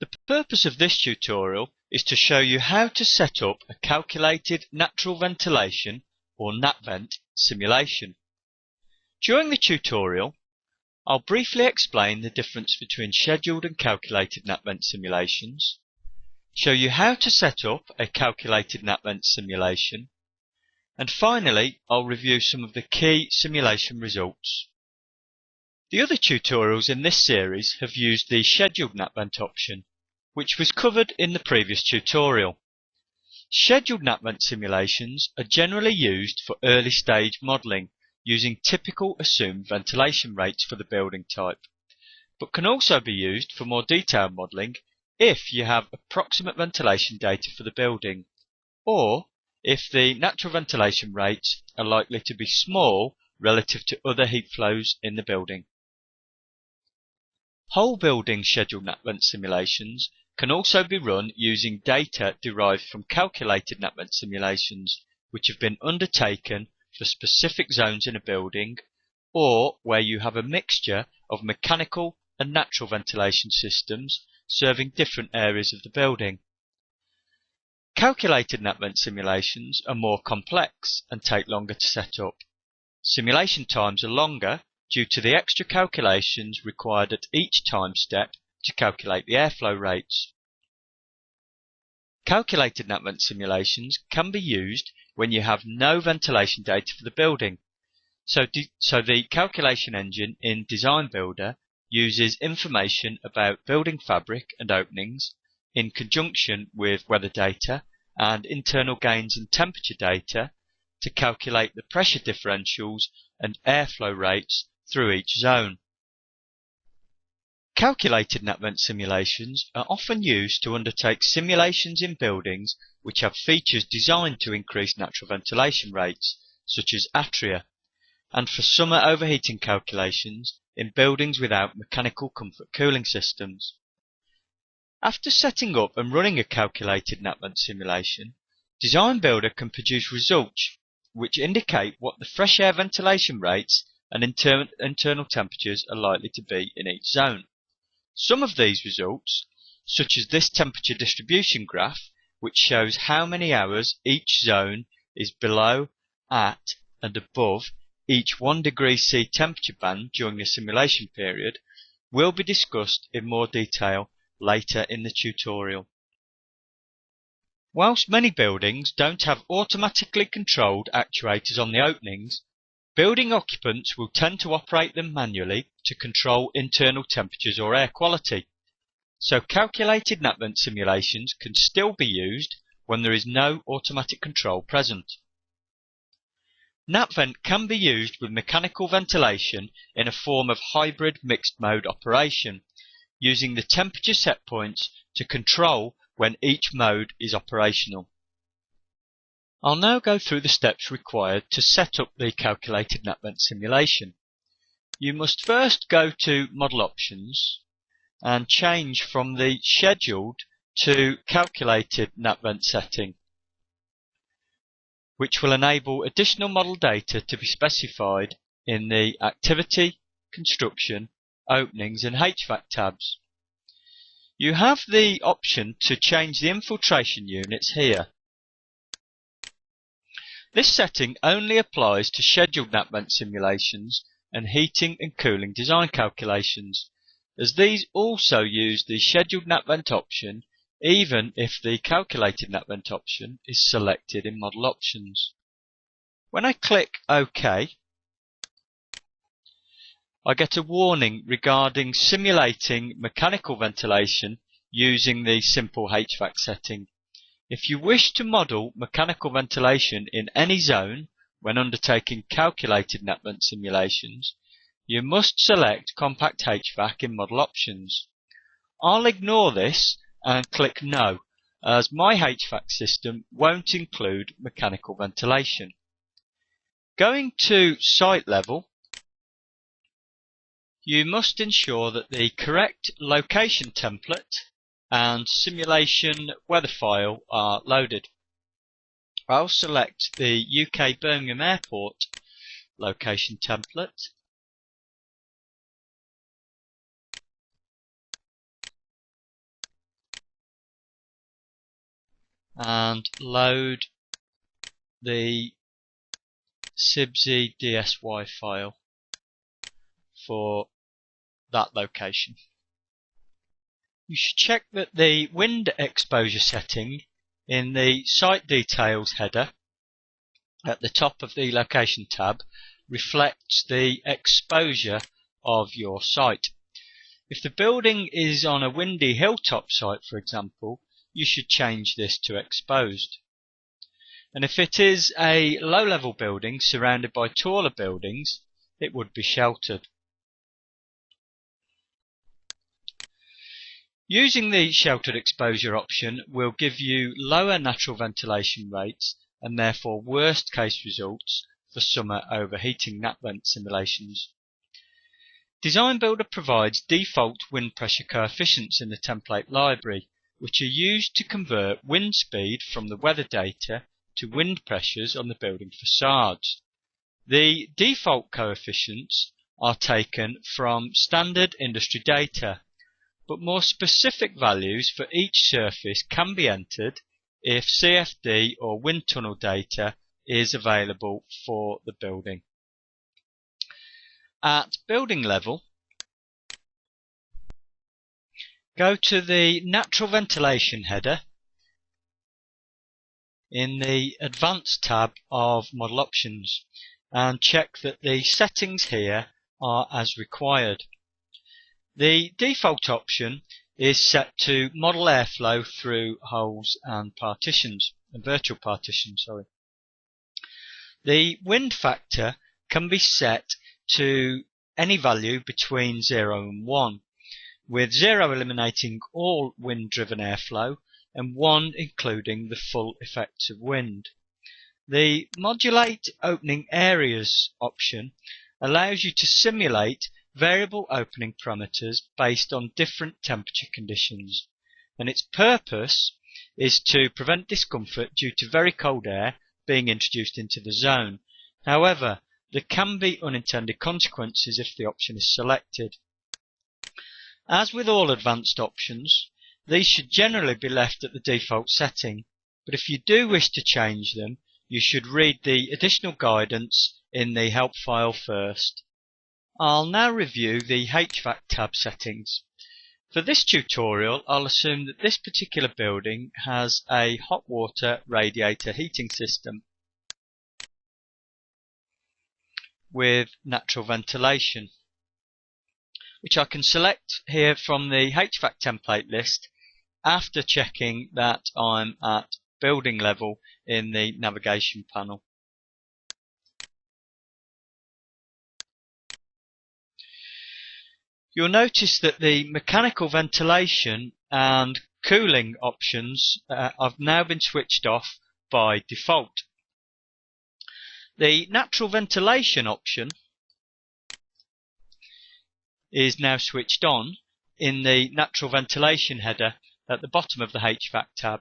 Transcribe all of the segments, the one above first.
The purpose of this tutorial is to show you how to set up a calculated natural ventilation or NAPVent simulation. During the tutorial, I'll briefly explain the difference between scheduled and calculated NAPVent simulations, show you how to set up a calculated NAPVent simulation, and finally I'll review some of the key simulation results. The other tutorials in this series have used the scheduled NAPVent option, which was covered in the previous tutorial. Scheduled NAPVent simulations are generally used for early stage modelling using typical assumed ventilation rates for the building type, but can also be used for more detailed modelling if you have approximate ventilation data for the building, or if the natural ventilation rates are likely to be small relative to other heat flows in the building. Whole building scheduled NAPVent simulations can also be run using data derived from calculated NAPVent simulations which have been undertaken for specific zones in a building, or where you have a mixture of mechanical and natural ventilation systems serving different areas of the building. Calculated NAPVent simulations are more complex and take longer to set up. Simulation times are longer due to the extra calculations required at each time step to calculate the airflow rates. Calculated NAPVent simulations can be used when you have no ventilation data for the building. So the calculation engine in Designbuilder uses information about building fabric and openings in conjunction with weather data and internal gains and temperature data to calculate the pressure differentials and airflow rates through each zone. Calculated NAPVent simulations are often used to undertake simulations in buildings which have features designed to increase natural ventilation rates, such as atria, and for summer overheating calculations in buildings without mechanical comfort cooling systems. After setting up and running a calculated NAPVent simulation, Designbuilder can produce results which indicate what the fresh air ventilation rates and internal temperatures are likely to be in each zone. Some of these results, such as this temperature distribution graph, which shows how many hours each zone is below, at and above each 1 degree C temperature band during the simulation period, will be discussed in more detail later in the tutorial. Whilst many buildings don't have automatically controlled actuators on the openings, building occupants will tend to operate them manually to control internal temperatures or air quality. So calculated NAPVent simulations can still be used when there is no automatic control present. NAPVent can be used with mechanical ventilation in a form of hybrid mixed mode operation, using the temperature set points to control when each mode is operational. I'll now go through the steps required to set up the calculated NAPVent simulation. You must first go to Model Options and change from the Scheduled to Calculated NAPVent setting, which will enable additional model data to be specified in the Activity, Construction, Openings and HVAC tabs. You have the option to change the infiltration units here. This setting only applies to scheduled NAPVent simulations and heating and cooling design calculations, as these also use the scheduled NAPVent option even if the calculated NAPVent option is selected in Model Options. When I click OK, I get a warning regarding simulating mechanical ventilation using the simple HVAC setting. If you wish to model mechanical ventilation in any zone when undertaking calculated NAPVent simulations, you must select Compact HVAC in Model Options. I'll ignore this and click No, as my HVAC system won't include mechanical ventilation. Going to site level, you must ensure that the correct location template and simulation weather file are loaded. I'll select the UK Birmingham Airport location template and load the cibzy DSY file for that location. You should check that the wind exposure setting in the Site Details header at the top of the Location tab reflects the exposure of your site. If the building is on a windy hilltop site, for example, you should change this to exposed. And if it is a low-level building surrounded by taller buildings, it would be sheltered. Using the sheltered exposure option will give you lower natural ventilation rates and therefore worst case results for summer overheating natvent simulations. Designbuilder provides default wind pressure coefficients in the template library, which are used to convert wind speed from the weather data to wind pressures on the building facades. The default coefficients are taken from standard industry data, but more specific values for each surface can be entered if CFD or wind tunnel data is available for the building. At building level, go to the Natural Ventilation header in the Advanced tab of Model Options and check that the settings here are as required. The default option is set to model airflow through holes and partitions, virtual partitions, The wind factor can be set to any value between 0 and 1, with 0 eliminating all wind-driven airflow and 1 including the full effects of wind. The Modulate Opening Areas option allows you to simulate variable opening parameters based on different temperature conditions, and its purpose is to prevent discomfort due to very cold air being introduced into the zone. However, there can be unintended consequences if the option is selected. As with all advanced options, these should generally be left at the default setting, but if you do wish to change them, you should read the additional guidance in the help file first. I'll now review the HVAC tab settings. For this tutorial, I'll assume that this particular building has a hot water radiator heating system with natural ventilation, which I can select here from the HVAC template list after checking that I'm at building level in the navigation panel. You'll notice that the mechanical ventilation and cooling options have now been switched off by default. The natural ventilation option is now switched on in the natural ventilation header at the bottom of the HVAC tab.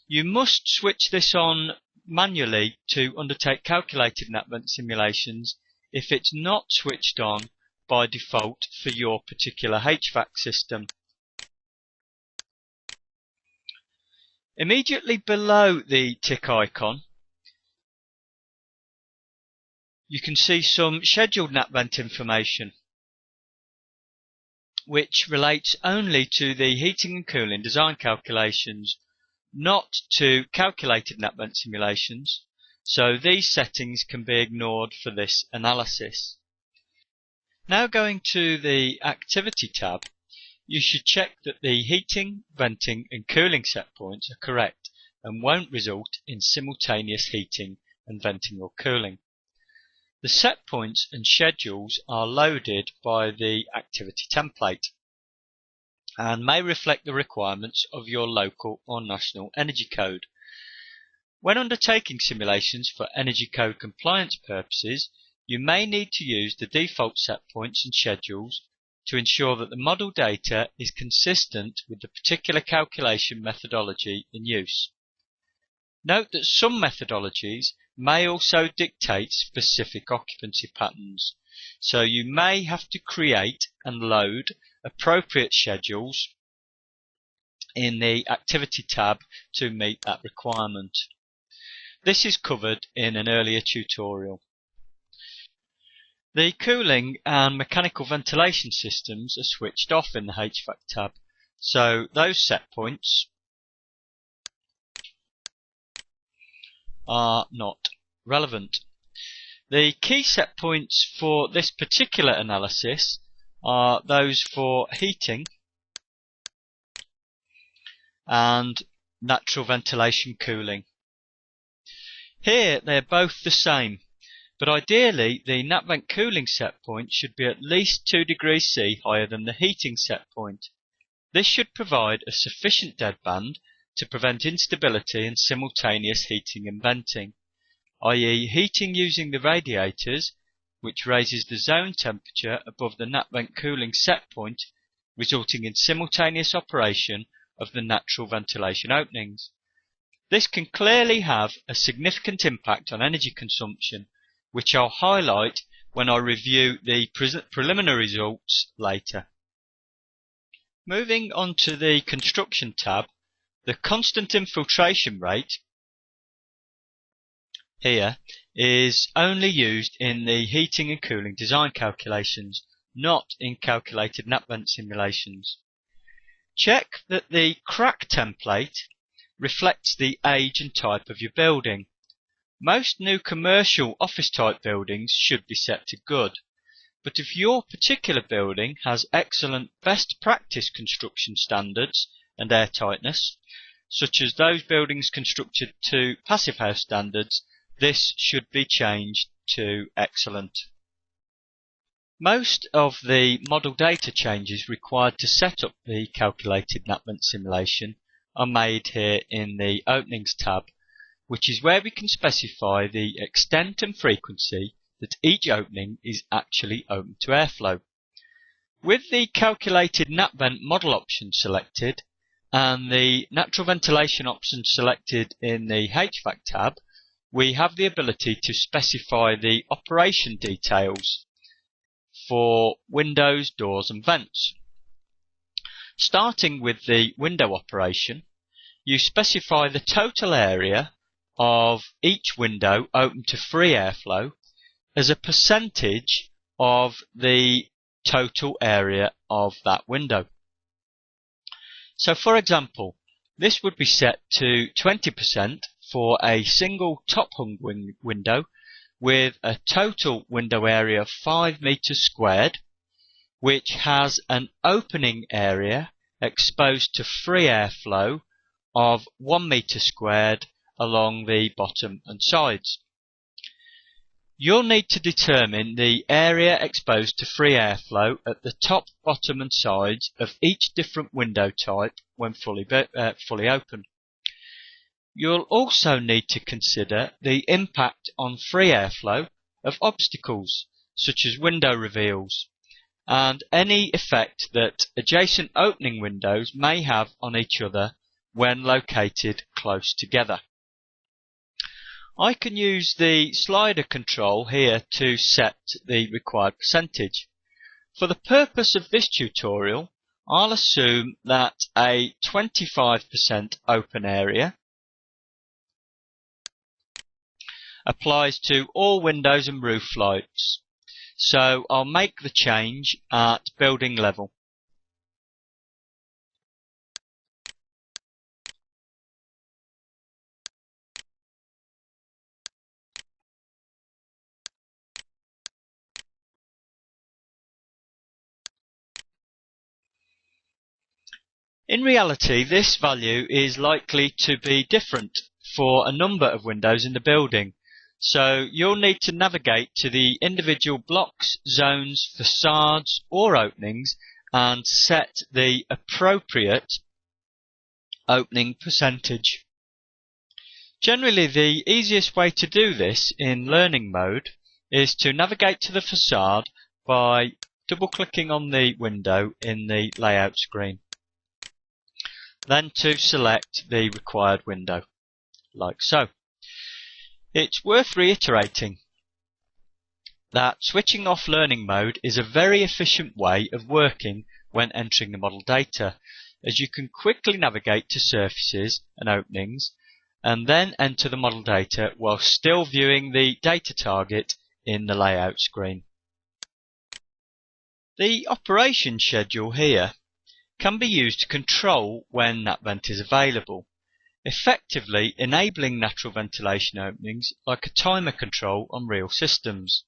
You must switch this on manually to undertake calculated natvent simulations if it's not switched on by default for your particular HVAC system. Immediately below the tick icon, you can see some scheduled natvent information, which relates only to the heating and cooling design calculations, not to calculated natvent simulations, so these settings can be ignored for this analysis. Now going to the Activity tab, you should check that the heating, venting and cooling set points are correct and won't result in simultaneous heating and venting or cooling. The set points and schedules are loaded by the Activity template and may reflect the requirements of your local or national energy code. When undertaking simulations for energy code compliance purposes, you may need to use the default set points and schedules to ensure that the model data is consistent with the particular calculation methodology in use. Note that some methodologies may also dictate specific occupancy patterns, so you may have to create and load appropriate schedules in the Activity tab to meet that requirement. This is covered in an earlier tutorial. The cooling and mechanical ventilation systems are switched off in the HVAC tab, so those set points are not relevant. The key set points for this particular analysis are those for heating and natural ventilation cooling. Here they're both the same, but ideally the natvent cooling set point should be at least 2 degrees C higher than the heating set point. This should provide a sufficient deadband to prevent instability and simultaneous heating and venting, i.e. heating using the radiators, which raises the zone temperature above the natvent cooling set point, resulting in simultaneous operation of the natural ventilation openings. This can clearly have a significant impact on energy consumption, which I'll highlight when I review the preliminary results later. Moving on to the Construction tab, the constant infiltration rate here is only used in the heating and cooling design calculations, not in calculated natvent simulations. Check that the crack template reflects the age and type of your building. Most new commercial office type buildings should be set to good, but if your particular building has excellent best practice construction standards and airtightness, such as those buildings constructed to passive house standards, this should be changed to excellent. Most of the model data changes required to set up the calculated natvent simulation are made here in the Openings tab, which is where we can specify the extent and frequency that each opening is actually open to airflow. With the calculated natvent model option selected and the natural ventilation option selected in the HVAC tab, we have the ability to specify the operation details for windows, doors and vents. Starting with the window operation, you specify the total area of each window open to free airflow as a percentage of the total area of that window. So for example, this would be set to 20% for a single top hung window with a total window area of 5 meters squared, which has an opening area exposed to free airflow of 1 meter squared along the bottom and sides. You'll need to determine the area exposed to free airflow at the top, bottom and sides of each different window type when fully open. You'll also need to consider the impact on free airflow of obstacles such as window reveals and any effect that adjacent opening windows may have on each other when located close together. I can use the slider control here to set the required percentage. For the purpose of this tutorial, I'll assume that a 25% open area applies to all windows and roof lights. So I'll make the change at building level. In reality, this value is likely to be different for a number of windows in the building, so you'll need to navigate to the individual blocks, zones, facades or openings and set the appropriate opening percentage. Generally, the easiest way to do this in learning mode is to navigate to the facade by double-clicking on the window in the layout screen. Then to select the required window, like so. It's worth reiterating that switching off learning mode is a very efficient way of working when entering the model data. as you can quickly navigate to surfaces and openings and then enter the model data while still viewing the data target in the layout screen. The operation schedule here can be used to control when natvent is available, effectively enabling natural ventilation openings like a timer control on real systems.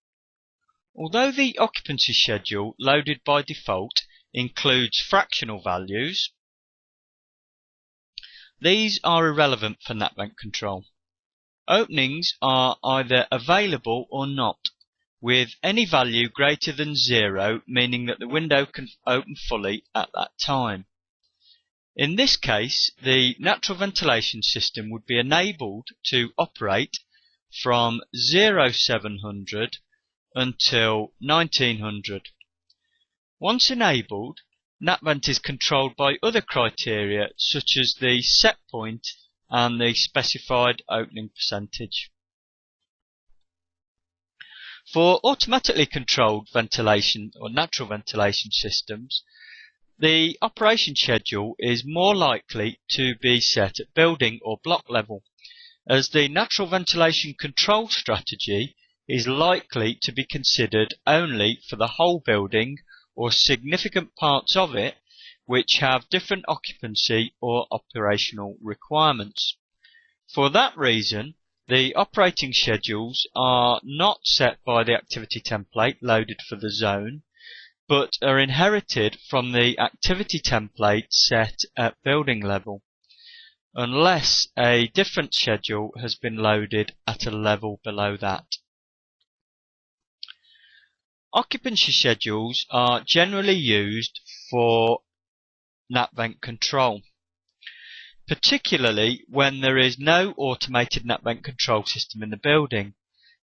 Although the occupancy schedule loaded by default includes fractional values, these are irrelevant for natvent control. Openings are either available or not, with any value greater than 0 meaning that the window can open fully at that time. In this case, the natural ventilation system would be enabled to operate from 0700 until 1900. Once enabled, natvent is controlled by other criteria such as the set point and the specified opening percentage. For automatically controlled ventilation or natural ventilation systems, the operation schedule is more likely to be set at building or block level, as the natural ventilation control strategy is likely to be considered only for the whole building or significant parts of it which have different occupancy or operational requirements. For that reason, the operating schedules are not set by the activity template loaded for the zone, but are inherited from the activity template set at building level, unless a different schedule has been loaded at a level below that. Occupancy schedules are generally used for natvent control, particularly when there is no automated natvent control system in the building,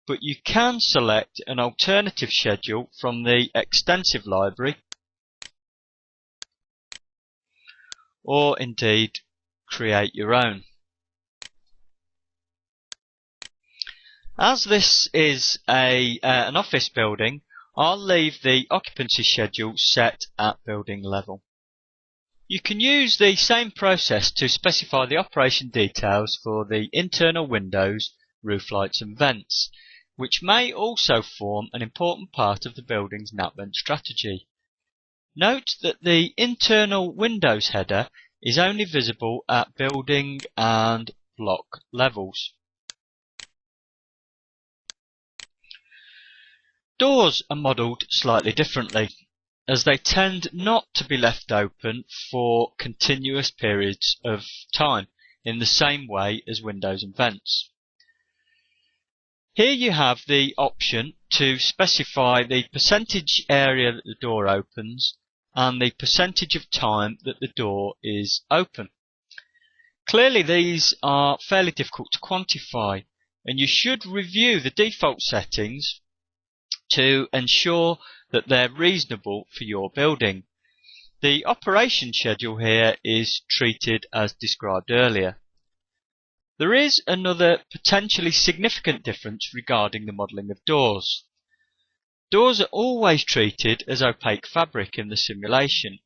but you can select an alternative schedule from the extensive library, or indeed create your own. As this is an office building, I'll leave the occupancy schedule set at building level. You can use the same process to specify the operation details for the internal windows, roof lights and vents, which may also form an important part of the building's natvent strategy. Note that the internal windows header is only visible at building and block levels. Doors are modelled slightly differently, as they tend not to be left open for continuous periods of time in the same way as windows and vents. Here you have the option to specify the percentage area that the door opens and the percentage of time that the door is open. Clearly these are fairly difficult to quantify, and you should review the default settings to ensure that they're reasonable for your building. The operation schedule here is treated as described earlier. There is another potentially significant difference regarding the modelling of doors. Doors are always treated as opaque fabric in the simulation,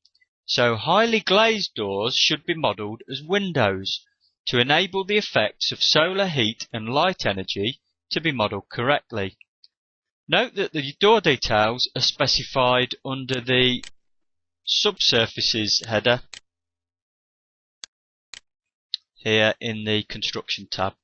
so highly glazed doors should be modelled as windows to enable the effects of solar heat and light energy to be modelled correctly. Note that the door details are specified under the subsurfaces header here in the construction tab.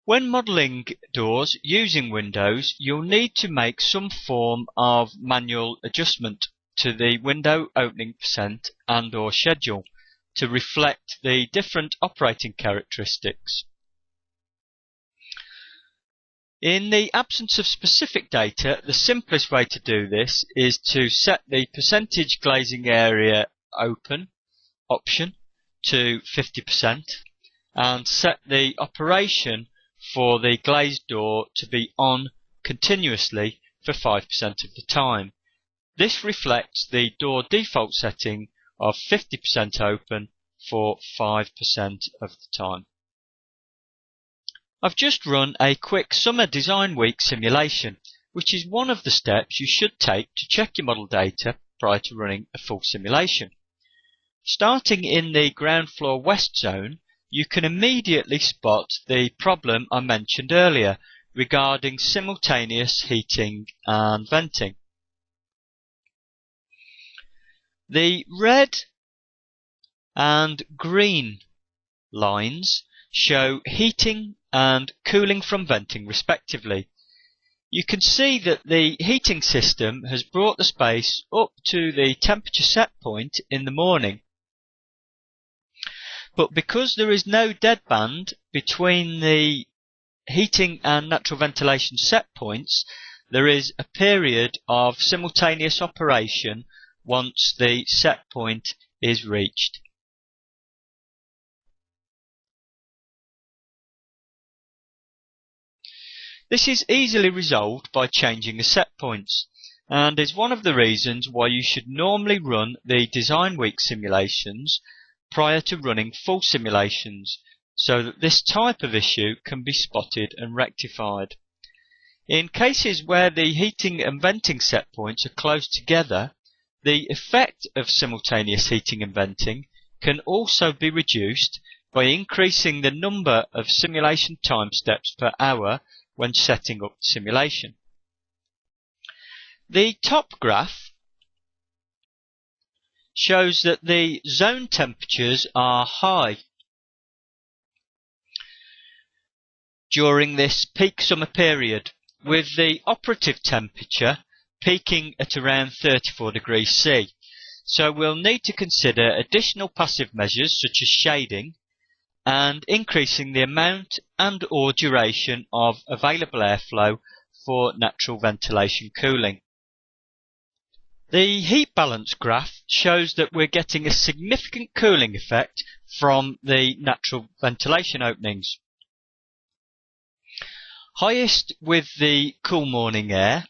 When modelling doors using windows, you'll need to make some form of manual adjustment to the window opening percent and or schedule to reflect the different operating characteristics. In the absence of specific data, the simplest way to do this is to set the percentage glazing area open option to 50% and set the operation for the glazed door to be on continuously for 5% of the time. This reflects the door default setting of 50% open for 5% of the time. I've just run a quick summer design week simulation which is one of the steps you should take to check your model data prior to running a full simulation. Starting in the ground floor west zone, you can immediately spot the problem I mentioned earlier regarding simultaneous heating and venting. The red and green lines show heating and cooling from venting respectively. You can see that the heating system has brought the space up to the temperature set point in the morning. But because there is no deadband between the heating and natural ventilation set points, there is a period of simultaneous operation once the set point is reached. This is easily resolved by changing the set points, and is one of the reasons why you should normally run the design week simulations prior to running full simulations, so that this type of issue can be spotted and rectified. In cases where the heating and venting set points are close together, the effect of simultaneous heating and venting can also be reduced by increasing the number of simulation time steps per hour when setting up the simulation. The top graph shows that the zone temperatures are high during this peak summer period, with the operative temperature peaking at around 34 degrees C. So we'll need to consider additional passive measures such as shading and increasing the amount and or duration of available airflow for natural ventilation cooling. The heat balance graph shows that we're getting a significant cooling effect from the natural ventilation openings. Highest with the cool morning air,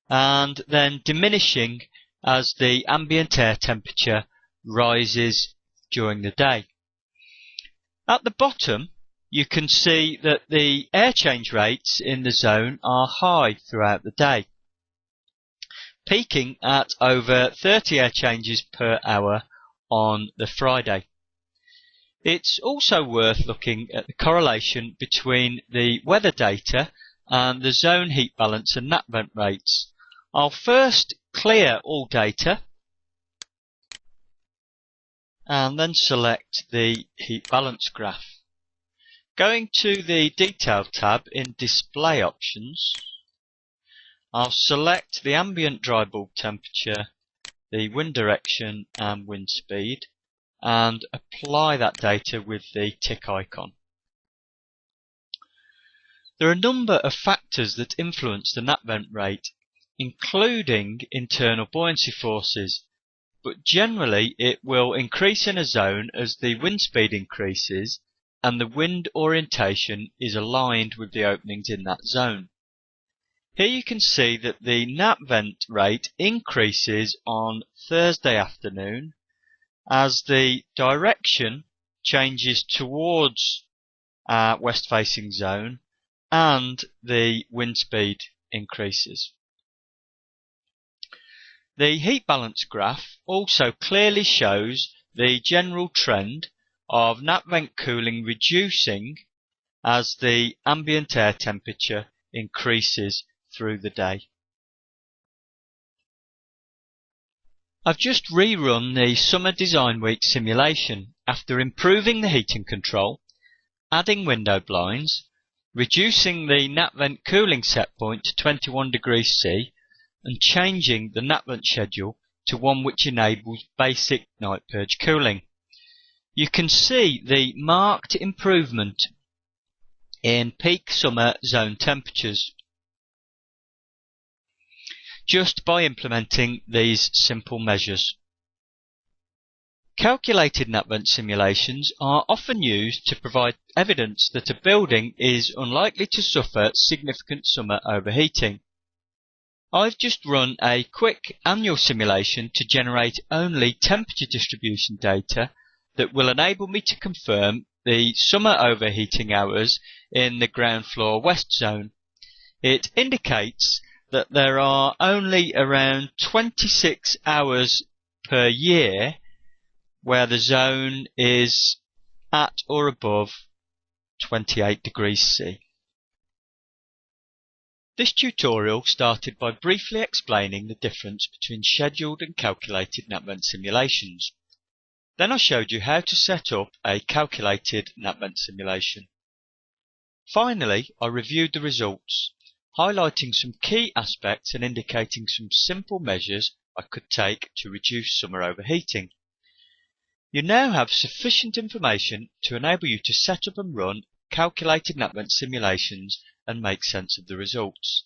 and then diminishing as the ambient air temperature rises during the day. At the bottom, you can see that the air change rates in the zone are high throughout the day, peaking at over 30 air changes per hour on the Friday. It's also worth looking at the correlation between the weather data and the zone heat balance and natvent rates. I'll first clear all data and then select the heat balance graph. Going to the Detail tab in Display Options, I'll select the ambient dry bulb temperature, the wind direction and wind speed, and apply that data with the tick icon. There are a number of factors that influence the natvent rate, including internal buoyancy forces, but generally it will increase in a zone as the wind speed increases and the wind orientation is aligned with the openings in that zone. Here you can see that the natvent rate increases on Thursday afternoon as the direction changes towards our west facing zone and the wind speed increases. The heat balance graph also clearly shows the general trend of natvent cooling reducing as the ambient air temperature increases through the day. I've just rerun the Summer Design Week simulation after improving the heating control, adding window blinds, reducing the natvent cooling set point to 21 degrees C, and changing the natvent schedule to one which enables basic night purge cooling. You can see the marked improvement in peak summer zone temperatures just by implementing these simple measures. Calculated natvent simulations are often used to provide evidence that a building is unlikely to suffer significant summer overheating. I've just run a quick annual simulation to generate only temperature distribution data that will enable me to confirm the summer overheating hours in the ground floor west zone. It indicates that there are only around 26 hours per year where the zone is at or above 28 degrees C. This tutorial started by briefly explaining the difference between scheduled and calculated natvent simulations. Then I showed you how to set up a calculated natvent simulation. Finally, I reviewed the results, highlighting some key aspects and indicating some simple measures I could take to reduce summer overheating. You now have sufficient information to enable you to set up and run calculated natvent simulations and make sense of the results.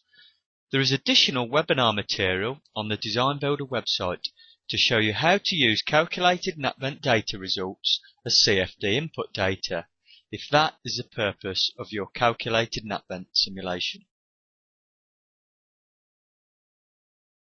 There is additional webinar material on the Designbuilder website to show you how to use calculated natvent data results as CFD input data, if that is the purpose of your calculated natvent simulation.